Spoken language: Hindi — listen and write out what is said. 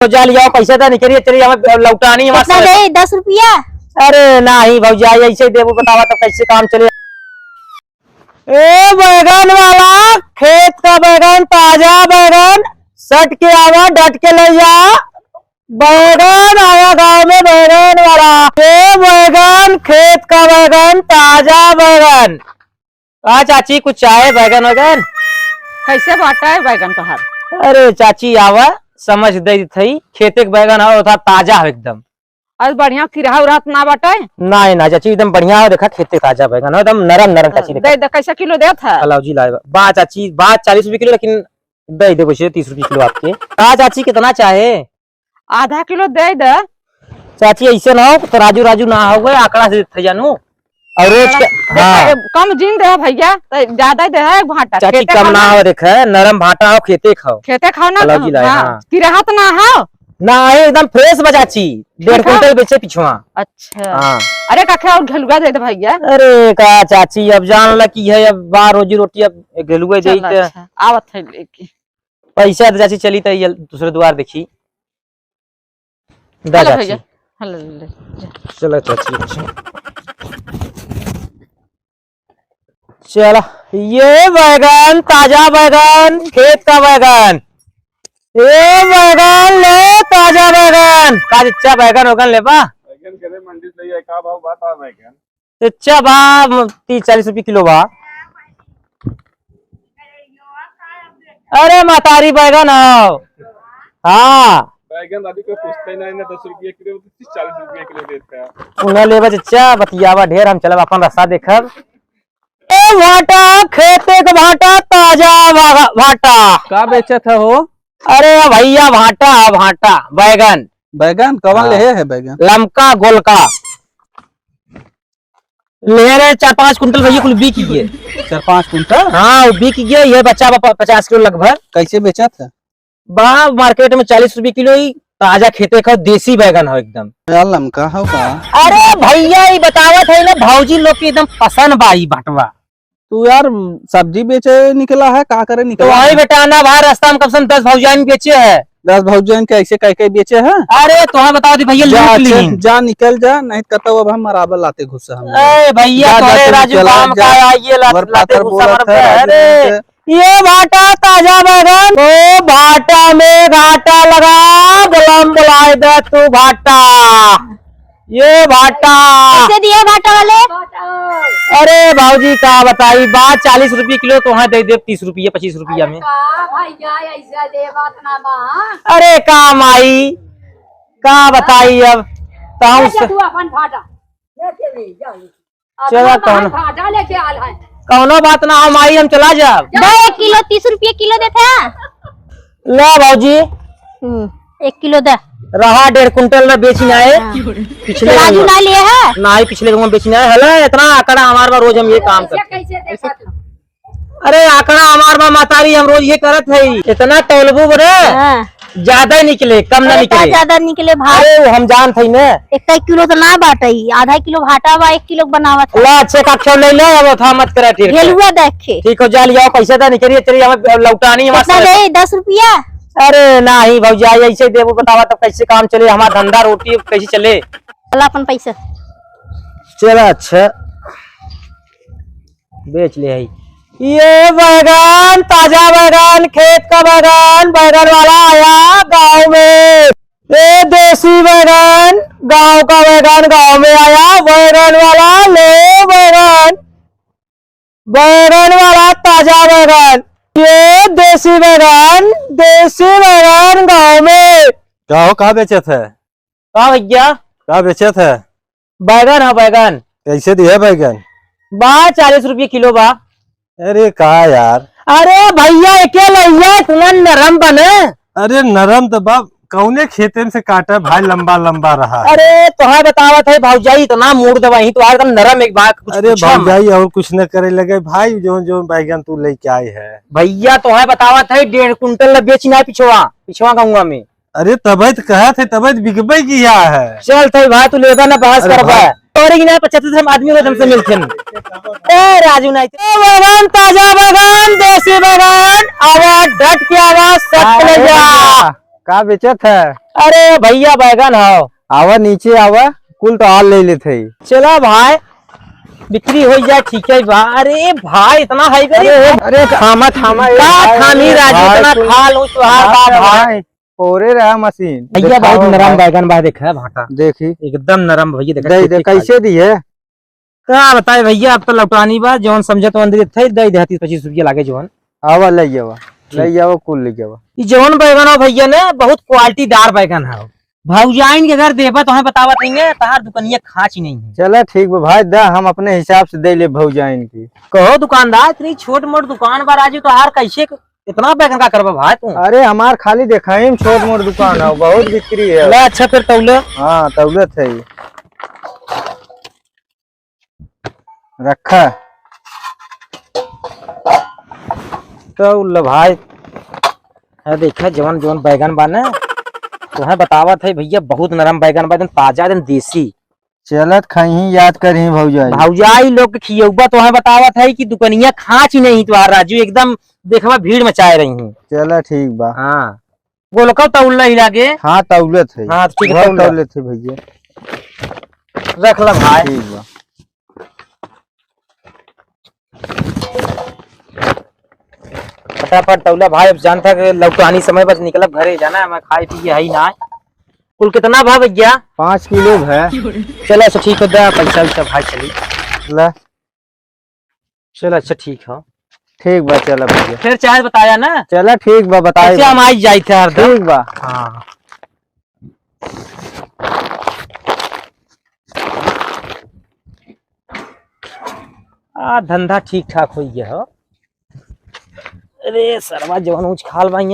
तो जा लिया पैसा तो निकलिए चलिए हमें लौटानी है। 10 रुपया। अरे नहीं भौजा ऐसे देबू बतावा तो कैसे काम चले। ए बैगन वाला खेत का बैगन ताजा बैगन सट के आवा डट के ले जा। बैगन आया गांव में बैगन वाला। ए बैगन खेत का बैगन ताजा बैगन। हाँ चाची कुछ चाहे बैगन वैगन कैसे बाटा है बैगन का हार? अरे चाची आवा समझ दे थी खेते के बैगन है था ताजा है एकदम। आज बढ़िया किराहा उरात ना बाटा है? नहीं ना चाची एकदम बढ़िया है। देखा खेते ताजा बैगन है एकदम नरम नरम चाची। दे दे कैसे किलो दे था? अलाउ जी लाए बा चाची बा 40 रुपए किलो लेकिन दे दे कुछ 30 रुपए किलो आपके। हाँ चाची कितना चाहे? आधा किलो दे दे चाची ऐसे ना हो तो राजू राजू ना हो गए आंकड़ा से थे जानू और रोज के हाँ कम जिन दे भैया ज्यादा दे है भाटा। चाची कम ना हो देखे नरम भाटा हो खेते खाओ। खेते खाओ ना अलाउ जी लाए हाँ। किराहा तो ना हो ना एकदम फ्रेश बजाची 1.5 कुंटल बेचे पिछुआ। अच्छा हाँ अरे काखे और घेलुआ दे दे भैया। अरे का चाची अब जान ला की है अब बाहर रोजी रोटी अब घेलुए दे अच्छा आवत है लेके पैसा चाची चली तो दूसरे द्वार देखी दा चाची। चलो चाची चलो ये बैगन ताजा बैगन खेत का बैगन। ये बैगन ले ताजा बैगन का अच्छा बैगन वगन ले बा बैगन करे मंडी से ये का भाव बता बैगन अच्छा बा 30-40 रुपए किलो बा। अरे मातारी बैगन हो हाँ बैगन अभी कोई पूछते नहीं ना 10 रुपये किलो 30-40 रुपये किलो देता है। उन्हें लेबा चचा बतियावा ढेर हम चलब अपन रास्ता देखब। ए भाटा खेते का भाटा ताजा भाटा का बेचत है हो? अरे भैया भाटा भाटा बैगन बैगन कवन ले है बैगन? लमका गोलका ले रहे 4-5 कुंटल भैया कुल बिक गए। 4-5 कुंटल? हाँ वो बिक गए। ये बच्चा 50 किलो लगभग। कैसे बेचत है? बा मार्केट में 40 रुपए किलो ही ताजा खेते का देसी बैगन हो एकदम। लमका हो का? अरे भैया ये बतावत है ना भौजी लोग की एकदम पसंद बा ई बाटवा। तू यार सब्जी बेचे निकला है का करे तो निकला? वही बेटा ना बाहर रास्ता में कम से कम 10 भौजाइन बेचे है। 10 भौजाइन के ऐसे कह बेचे है? अरे तुम्हें बताओ दी भैया जा निकल जा नहीं कहता अब हम बराबर लाते घुसा हम। भैया राजू काम का ये लाते अरे ये भाटा ताजा बैगन ओ भाटा में घाटा लगा गुलाम बुलाए दे तू भाटा। ये भाटा कैसे दिए भाटा वाले? अरे भाऊजी का बताई बात 40 रुपए किलो तो वहाँ दे दे 30 रुपये 25 रुपया में। अरे काम आई का बताई अब चलो कौनो बात ना हम आई हम चला जाब। 1 किलो 30 रुपये किलो देते हैं। ले भाऊजी 1 किलो दे रहा 1.5 कुंटल में बेचना है। पिछले राजू ना लिए है नहीं पिछले बेचना है। हेलो इतना आंकड़ा हमारे बार रोज हम ये काम करते। अरे आंकड़ा हमारे बार मातारी हम रोज ये करत है। इतना तौलबू बने ज्यादा ही निकले कम ना निकले। ज्यादा निकले भाई। अरे हम जान थे ना 1 किलो तो ना बाटाई आधा किलो भाटा बा 1 किलो बनावत है। ला अच्छे का ले ले अब था मत करे ठीक है। घेलुआ देखे ठीक हो जा लिया पैसा तो निकलिए चलिए हमें लौटानी है। 10 रुपया। अरे नहीं भौजा ऐसे देबू बतावा तो कैसे काम चले हमारा धंधा रोटी कैसे चले। चला अपन पैसा चलो अच्छा बेच ले है। ये बैगन ताजा बैगन खेत का बैगन बैगन वाला आया गांव में। ये देसी बैगन गांव का बैगन गांव में आया बैगन वाला ले बैगन बैगन वाला ताजा बैगन। ये देसी बैगन गांव में। क्या हो का बेचत है? हाँ भैया का बेचत है? बैगन है बैगन। कैसे दिए बैगन? बा 40 रुपये किलो बा। अरे कहा यार? अरे भैया अकेला इतना नरम बने। अरे नरम तो बाप कौने खेते में से काटा भाई लंबा लंबा रहा। अरे तुम्हें बतावत है भौजाई इतना मूड दवाई तो एकदम नरम एक बात। अरे भौजाई और कुछ न करे लगे भाई जो जो बैगन तू लेके आए है। भैया तुम्हें बतावत है 1.5 कुंटल बेचना है पिछवा गाँव में। अरे तबे तो कहा थे तबे बिकबे किया है। चल थे भाई तू लेगा ना बहस करबा और 75 हम आदमी से मिलते ए राजू नहीं बैगन ताजा बैगन देसी बैगन आवाज डट के आवाज सट ले जा। का बेचत है? अरे भैया बैगन हो, आवा नीचे आवा, कुल तो हाल ले लेते ही। चला भाई बिक्री हो जाए ठीक है बा। अरे भाई इतना है अरे थामा थामा थामी राजू इतना खा लो तुहार भाई। पोरे रहा मशीन भैया बहुत नरम बैगन बा, देखा भाटा देखी एकदम नरम भैया। देखा दे दे कैसे दी है? क्या बताए भैया, अब तो लौटानी बा जौन समझे तो अंदर थे दे 30-25 रुपया लागे जौन। आवा ले जावा, ले जावा कुल ले जावा। ई जौन बैगन हो भैया ने बहुत क्वालिटीदार बैगन है। भौजाइन के घर देबा तो हमें बतावत नहीं है, तहार दुकनिया खाच ही नहीं है। चला ठीक बा भाई, दा हम अपने हिसाब से दे ले भौजाइन की। कहो दुकानदार इतनी छोट मोट दुकान बा राजू, तो हार कैसे इतना बैगन का करबा भाई तू? अरे हमार खाली देखा ही छोट मोट दुकान है, बहुत बिक्री है। ला अच्छा फिर तौले। हाँ तौलत है रखा तो भाई देखा जवन जवन बैगन बा ना तो है बतावत है भैया, बहुत नरम बैगन बा, एकदम ताजा एकदम देसी। चलत खही याद करही भौजाई। भौजाई लोग के खियौबा तो है बतावत है कि दुकनिया खाच ही नहीं तुहार राजू, एकदम देखवा भीड़ मचाए रही हूँ। चला ठीक बा। हाँ बोलो कब तौल ही लागे। हाँ तौलत है। हाँ ठीक है तौलत है भैया, रख ला भाई। ठीक बा। फटाफट तौला भाई, अब जानता कि लौटानी समय बस निकलब घरे जाना है, मैं खाई पिए है ही ना। कुल कितना भाव भैया? 5 किलो है। चलो अच्छा ठीक है, दे पैसा वैसा भाई चली ला चलो अच्छा ठीक है। ठीक बा चला भैया, फिर चाहे बताया ना। चला ठीक बा बताए अच्छा हम आई जाए थे हरदम। ठीक बा। हाँ धंधा ठीक ठाक हो गया हो। अरे सरवा जवान ऊंच खाल बाई